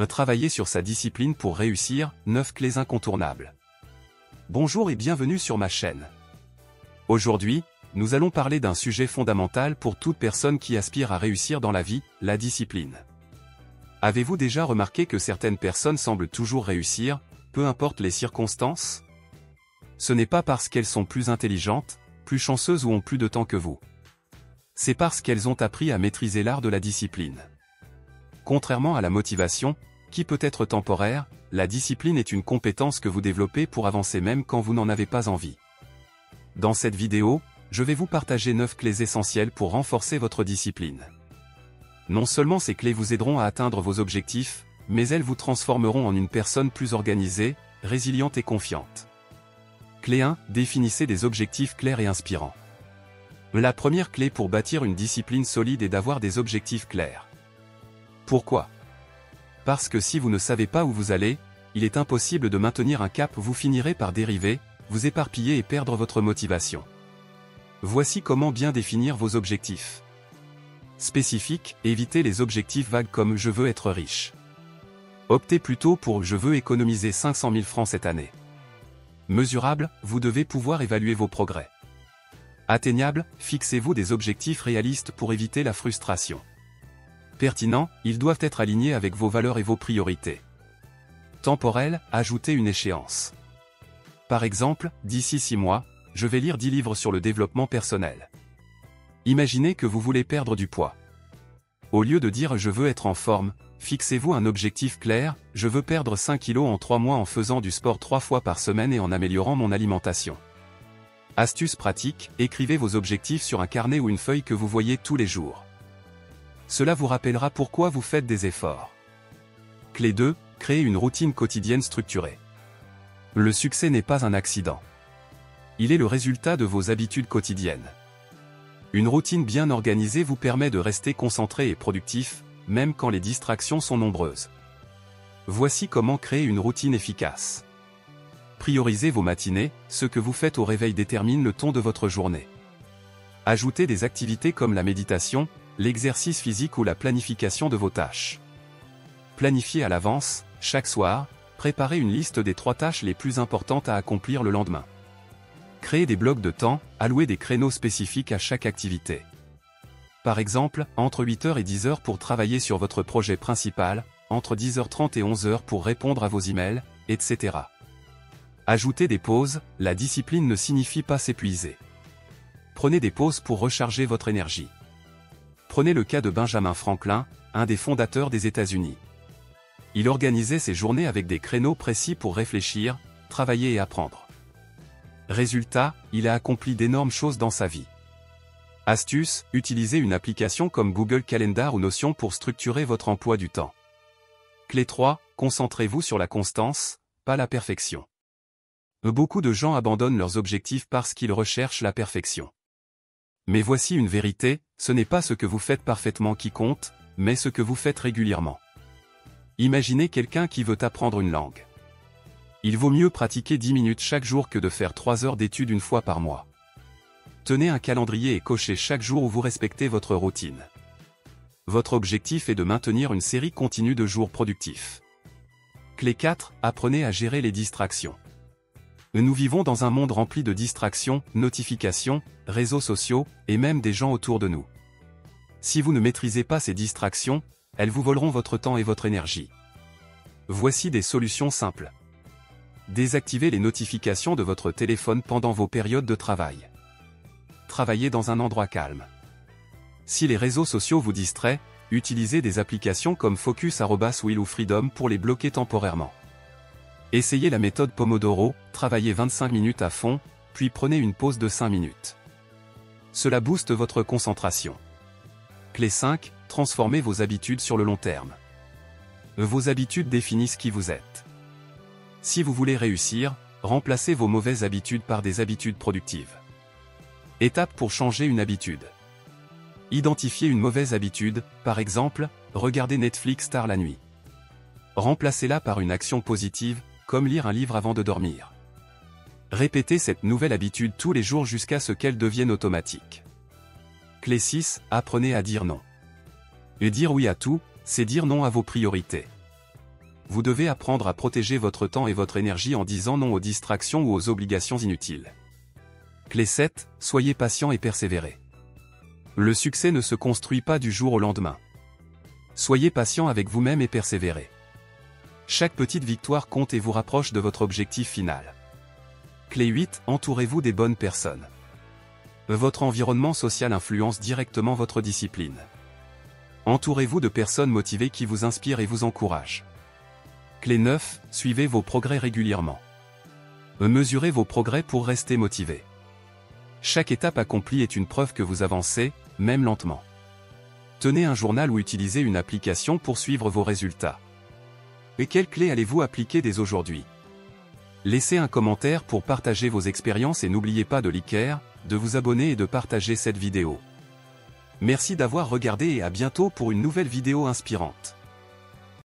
Travailler sur sa discipline pour réussir, 9 clés incontournables. Bonjour et bienvenue sur ma chaîne. Aujourd'hui, nous allons parler d'un sujet fondamental pour toute personne qui aspire à réussir dans la vie, la discipline. Avez-vous déjà remarqué que certaines personnes semblent toujours réussir, peu importe les circonstances? Ce n'est pas parce qu'elles sont plus intelligentes, plus chanceuses ou ont plus de temps que vous. C'est parce qu'elles ont appris à maîtriser l'art de la discipline. Contrairement à la motivation, qui peut être temporaire, la discipline est une compétence que vous développez pour avancer même quand vous n'en avez pas envie. Dans cette vidéo, je vais vous partager 9 clés essentielles pour renforcer votre discipline. Non seulement ces clés vous aideront à atteindre vos objectifs, mais elles vous transformeront en une personne plus organisée, résiliente et confiante. Clé 1, définissez des objectifs clairs et inspirants. La première clé pour bâtir une discipline solide est d'avoir des objectifs clairs. Pourquoi? Parce que si vous ne savez pas où vous allez, il est impossible de maintenir un cap, vous finirez par dériver, vous éparpiller et perdre votre motivation. Voici comment bien définir vos objectifs. Spécifique, évitez les objectifs vagues comme « je veux être riche ». Optez plutôt pour « je veux économiser 500 000 francs cette année ». Mesurable, vous devez pouvoir évaluer vos progrès. Atteignable, fixez-vous des objectifs réalistes pour éviter la frustration. Pertinent, ils doivent être alignés avec vos valeurs et vos priorités. Temporel, ajoutez une échéance. Par exemple, d'ici 6 mois, je vais lire 10 livres sur le développement personnel. Imaginez que vous voulez perdre du poids. Au lieu de dire « je veux être en forme », fixez-vous un objectif clair « je veux perdre 5 kilos en 3 mois en faisant du sport 3 fois par semaine et en améliorant mon alimentation ». Astuce pratique, écrivez vos objectifs sur un carnet ou une feuille que vous voyez tous les jours. Cela vous rappellera pourquoi vous faites des efforts. Clé 2, créez une routine quotidienne structurée. Le succès n'est pas un accident. Il est le résultat de vos habitudes quotidiennes. Une routine bien organisée vous permet de rester concentré et productif, même quand les distractions sont nombreuses. Voici comment créer une routine efficace. Priorisez vos matinées, ce que vous faites au réveil détermine le ton de votre journée. Ajoutez des activités comme la méditation, l'exercice physique ou la planification de vos tâches. Planifiez à l'avance, chaque soir, préparez une liste des 3 tâches les plus importantes à accomplir le lendemain. Créez des blocs de temps, allouez des créneaux spécifiques à chaque activité. Par exemple, entre 8h et 10h pour travailler sur votre projet principal, entre 10h30 et 11h pour répondre à vos emails, etc. Ajoutez des pauses, la discipline ne signifie pas s'épuiser. Prenez des pauses pour recharger votre énergie. Prenez le cas de Benjamin Franklin, un des fondateurs des États-Unis. Il organisait ses journées avec des créneaux précis pour réfléchir, travailler et apprendre. Résultat, il a accompli d'énormes choses dans sa vie. Astuce, utilisez une application comme Google Calendar ou Notion pour structurer votre emploi du temps. Clé 3, concentrez-vous sur la constance, pas la perfection. Beaucoup de gens abandonnent leurs objectifs parce qu'ils recherchent la perfection. Mais voici une vérité, ce n'est pas ce que vous faites parfaitement qui compte, mais ce que vous faites régulièrement. Imaginez quelqu'un qui veut apprendre une langue. Il vaut mieux pratiquer 10 minutes chaque jour que de faire 3 heures d'études une fois par mois. Tenez un calendrier et cochez chaque jour où vous respectez votre routine. Votre objectif est de maintenir une série continue de jours productifs. Clé 4, apprenez à gérer les distractions. Nous vivons dans un monde rempli de distractions, notifications, réseaux sociaux, et même des gens autour de nous. Si vous ne maîtrisez pas ces distractions, elles vous voleront votre temps et votre énergie. Voici des solutions simples. Désactivez les notifications de votre téléphone pendant vos périodes de travail. Travaillez dans un endroit calme. Si les réseaux sociaux vous distraient, utilisez des applications comme Focus, Wheel ou Freedom pour les bloquer temporairement. Essayez la méthode Pomodoro, travaillez 25 minutes à fond, puis prenez une pause de 5 minutes. Cela booste votre concentration. Clé 5, transformez vos habitudes sur le long terme. Vos habitudes définissent qui vous êtes. Si vous voulez réussir, remplacez vos mauvaises habitudes par des habitudes productives. Étape pour changer une habitude. Identifiez une mauvaise habitude, par exemple, regarder Netflix tard la nuit. Remplacez-la par une action positive, comme lire un livre avant de dormir. Répétez cette nouvelle habitude tous les jours jusqu'à ce qu'elle devienne automatique. Clé 6, apprenez à dire non. Et dire oui à tout, c'est dire non à vos priorités. vous devez apprendre à protéger votre temps et votre énergie en disant non aux distractions ou aux obligations inutiles. Clé 7, soyez patient et persévérez. Le succès ne se construit pas du jour au lendemain. Soyez patient avec vous-même et persévérez. Chaque petite victoire compte et vous rapproche de votre objectif final. Clé 8, entourez-vous des bonnes personnes. Votre environnement social influence directement votre discipline. Entourez-vous de personnes motivées qui vous inspirent et vous encouragent. Clé 9, suivez vos progrès régulièrement. Mesurez vos progrès pour rester motivé. Chaque étape accomplie est une preuve que vous avancez, même lentement. Tenez un journal ou utilisez une application pour suivre vos résultats. Et quelles clés allez-vous appliquer dès aujourd'hui? Laissez un commentaire pour partager vos expériences et n'oubliez pas de liker, de vous abonner et de partager cette vidéo. Merci d'avoir regardé et à bientôt pour une nouvelle vidéo inspirante.